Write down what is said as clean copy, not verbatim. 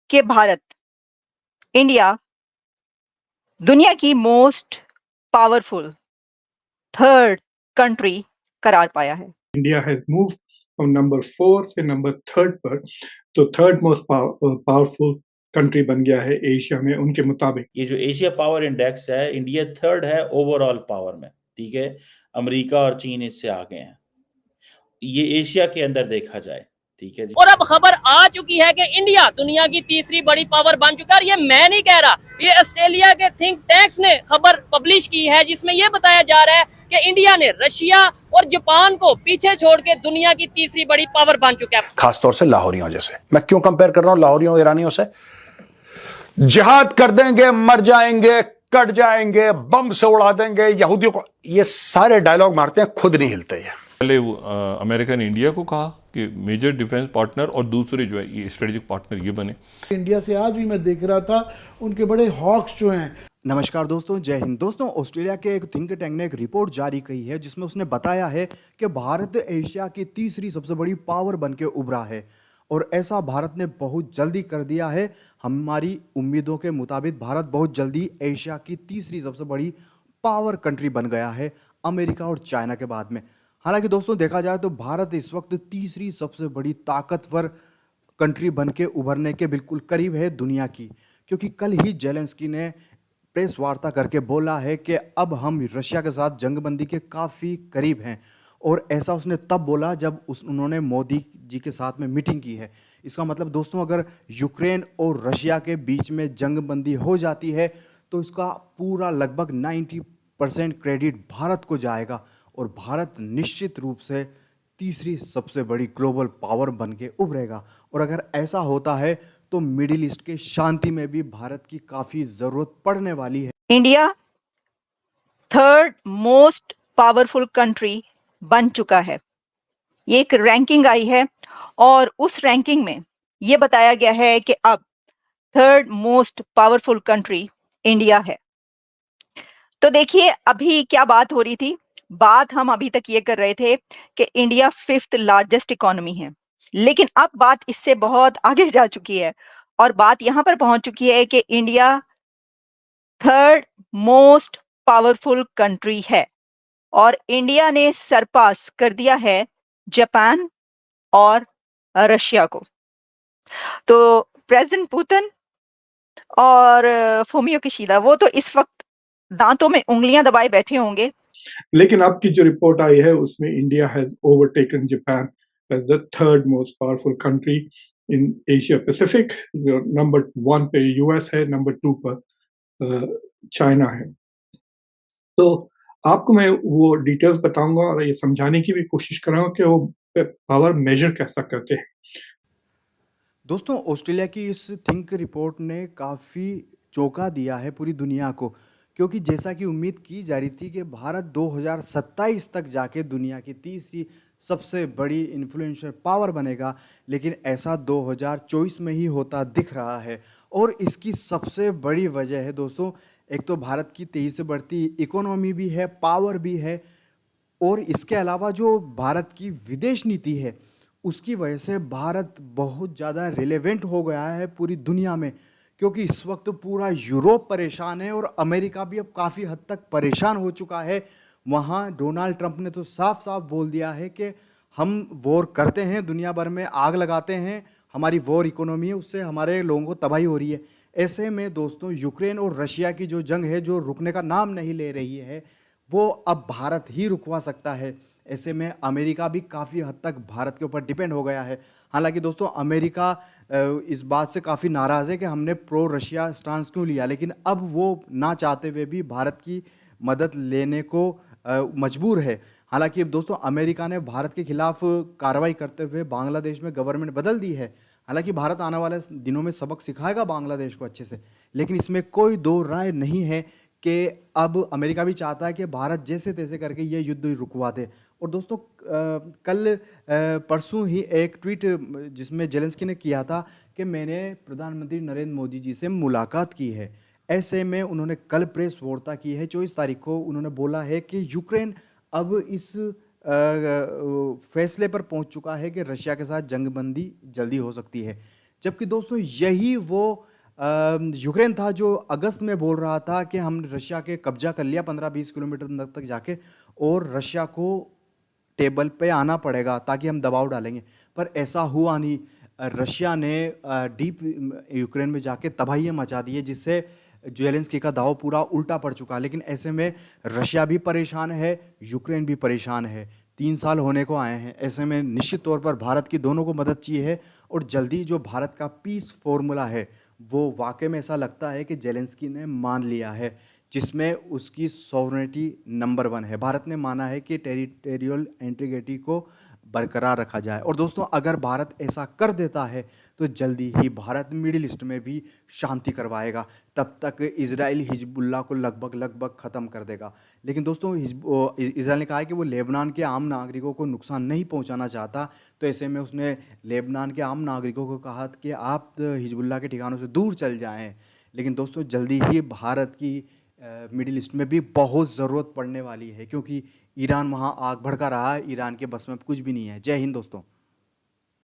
कि भारत, इंडिया दुनिया की मोस्ट पावरफुल थर्ड कंट्री करार पाया है। India has move from number 4 से नंबर 3 पर, तो थर्ड मोस्ट पावरफुल कंट्री बन गया है एशिया में उनके मुताबिक। ये जो एशिया पावर इंडेक्स है, इंडिया थर्ड है ओवरऑल पावर में, ठीक है। अमेरिका और चीन इससे आगे हैं, ये एशिया के अंदर देखा जाए, ठीक है जी। और अब खबर आ चुकी है कि इंडिया दुनिया की तीसरी बड़ी पावर बन चुका है। और ये मैं नहीं कह रहा, ये ऑस्ट्रेलिया के थिंक टैंक्स ने खबर पब्लिश की है, जिसमें ये बताया जा रहा है कि इंडिया ने रशिया और जापान को पीछे छोड़ के दुनिया की तीसरी बड़ी पावर बन चुका है। खासतौर से लाहौरियों जैसे। मैं क्यों कंपेयर कर रहा हूं लाहौरियों ईरानियों से? जिहाद कर देंगे, मर जाएंगे, कट जाएंगे, बम से उड़ा देंगे यहूदियों को, ये सारे डायलॉग मारते हैं, खुद नहीं हिलते ये। पहले अमेरिका ने इंडिया को कहा कि मेजर डिफेंस पार्टनर, और दूसरे जो है ये स्ट्रेटेजिक पार्टनर ये बने। इंडिया से आज भी मैं देख रहा था उनके बड़े हॉक्स जो हैं। नमस्कार दोस्तों, जय हिंद। दोस्तों, ऑस्ट्रेलिया के एक थिंक टैंक ने एक रिपोर्ट जारी की है जिसमें उसने बताया है कि भारत एशिया की तीसरी सबसे बड़ी पावर बनके उभरा है। और ऐसा भारत ने बहुत जल्दी कर दिया है। हमारी उम्मीदों के मुताबिक भारत बहुत जल्दी एशिया की तीसरी सबसे बड़ी पावर कंट्री बन गया है, अमेरिका और चाइना के बाद में। हालांकि दोस्तों, देखा जाए तो भारत इस वक्त तीसरी सबसे बड़ी ताकतवर कंट्री बन के उभरने के बिल्कुल करीब है दुनिया की, क्योंकि कल ही जेलेंस्की ने प्रेस वार्ता करके बोला है कि अब हम रशिया के साथ जंगबंदी के काफ़ी करीब हैं। और ऐसा उसने तब बोला जब उन्होंने मोदी जी के साथ में मीटिंग की है। इसका मतलब दोस्तों, अगर यूक्रेन और रशिया के बीच में जंगबंदी हो जाती है तो इसका पूरा लगभग 90% क्रेडिट भारत को जाएगा और भारत निश्चित रूप से तीसरी सबसे बड़ी ग्लोबल पावर बन के उभरेगा। और अगर ऐसा होता है तो मिडिल ईस्ट के शांति में भी भारत की काफ़ी ज़रूरत पड़ने वाली है। India third most powerful country बन चुका है। ये एक रैंकिंग आई है और उस रैंकिंग में ये बताया गया है कि अब third most powerful country India है। तो देखिए, अभी क्या बात हो रही थी। बात हम अभी तक ये कर रहे थे कि इंडिया फिफ्थ लार्जेस्ट इकोनॉमी है, लेकिन अब बात इससे बहुत आगे जा चुकी है और बात यहां पर पहुंच चुकी है कि India third most powerful country है और इंडिया ने सरपास कर दिया है जापान और रशिया को। तो प्रेसिडेंट पुतिन और फुमियो किशिदा वो तो इस वक्त दांतों में उंगलियां दबाए बैठे होंगे। लेकिन अब की जो रिपोर्ट आई है उसमें India has overtaken Japan as the third most powerful country in Asia Pacific. Number 1 पे यूएस है, नंबर 2 पर चाइना है। तो आपको मैं वो डिटेल्स बताऊंगा और ये समझाने की भी कोशिश करूंगा कि वो पावर मेजर कैसा करते हैं। दोस्तों, ऑस्ट्रेलिया की इस थिंक रिपोर्ट ने काफ़ी चौंका दिया है पूरी दुनिया को, क्योंकि जैसा कि उम्मीद की जा रही थी कि भारत 2027 तक जाके दुनिया की तीसरी सबसे बड़ी इन्फ्लुएंशियल पावर बनेगा, लेकिन ऐसा 2024 में ही होता दिख रहा है। और इसकी सबसे बड़ी वजह है दोस्तों, एक तो भारत की तेज़ी से बढ़ती इकोनॉमी भी है, पावर भी है, और इसके अलावा जो भारत की विदेश नीति है उसकी वजह से भारत बहुत ज़्यादा रिलेवेंट हो गया है पूरी दुनिया में। क्योंकि इस वक्त पूरा यूरोप परेशान है और अमेरिका भी अब काफ़ी हद तक परेशान हो चुका है। वहाँ डोनाल्ड ट्रंप ने तो साफ साफ बोल दिया है कि हम वॉर करते हैं, दुनिया भर में आग लगाते हैं, हमारी वॉर इकोनॉमी है, उससे हमारे लोगों को तबाही हो रही है। ऐसे में दोस्तों, यूक्रेन और रशिया की जो जंग है, जो रुकने का नाम नहीं ले रही है, वो अब भारत ही रुकवा सकता है। ऐसे में अमेरिका भी काफ़ी हद तक भारत के ऊपर डिपेंड हो गया है। हालांकि दोस्तों, अमेरिका इस बात से काफ़ी नाराज़ है कि हमने प्रो रशिया स्टांस क्यों लिया, लेकिन अब वो ना चाहते हुए भी भारत की मदद लेने को मजबूर है। हालांकि अब दोस्तों, अमेरिका ने भारत के खिलाफ कार्रवाई करते हुए बांग्लादेश में गवर्नमेंट बदल दी है। हालांकि भारत आने वाले दिनों में सबक सिखाएगा बांग्लादेश को अच्छे से, लेकिन इसमें कोई दो राय नहीं है कि अब अमेरिका भी चाहता है कि भारत जैसे तैसे करके ये युद्ध रुकवा दे। और दोस्तों, कल परसों ही एक ट्वीट जिसमें जेलेंस्की ने किया था कि मैंने प्रधानमंत्री नरेंद्र मोदी जी से मुलाकात की है। ऐसे में उन्होंने कल प्रेस वार्ता की है 24 तारीख को। उन्होंने बोला है कि यूक्रेन अब इस फैसले पर पहुंच चुका है कि रशिया के साथ जंगबंदी जल्दी हो सकती है। जबकि दोस्तों यही वो यूक्रेन था जो अगस्त में बोल रहा था कि हमने रशिया के कब्जा कर लिया 15-20 किलोमीटर तक जाके, और रशिया को टेबल पे आना पड़ेगा ताकि हम दबाव डालेंगे। पर ऐसा हुआ नहीं। रशिया ने डीप यूक्रेन में जाके तबाहियाँ मचा दी है, जिससे ज़ेलेंस्की का दाव पूरा उल्टा पड़ चुका। लेकिन ऐसे में रशिया भी परेशान है, यूक्रेन भी परेशान है। 3 साल होने को आए हैं। ऐसे में निश्चित तौर पर भारत की दोनों को मदद चाहिए है, और जल्दी जो भारत का पीस फॉर्मूला है वो वाकई में ऐसा लगता है कि ज़ेलेंस्की ने मान लिया है, जिसमें उसकी सॉवरेनिटी नंबर 1 है। भारत ने माना है कि टेरिटोरियल इंटीग्रिटी को बरकरार रखा जाए। और दोस्तों अगर भारत ऐसा कर देता है तो जल्दी ही भारत मिडिल ईस्ट में भी शांति करवाएगा। तब तक इजराइल हिजबुल्लाह को लगभग ख़त्म कर देगा। लेकिन दोस्तों इजराइल ने कहा है कि वो लेबनान के आम नागरिकों को नुकसान नहीं पहुंचाना चाहता, तो ऐसे में उसने लेबनान के आम नागरिकों को कहा कि आप हिजबुल्लाह के ठिकानों से दूर चल जाएं। लेकिन दोस्तों जल्दी ही भारत की मिडिल ईस्ट में भी बहुत ज़रूरत पड़ने वाली है, क्योंकि ईरान वहाँ आग भड़का रहा है। ईरान के बस में कुछ भी नहीं है। जय हिंद दोस्तों।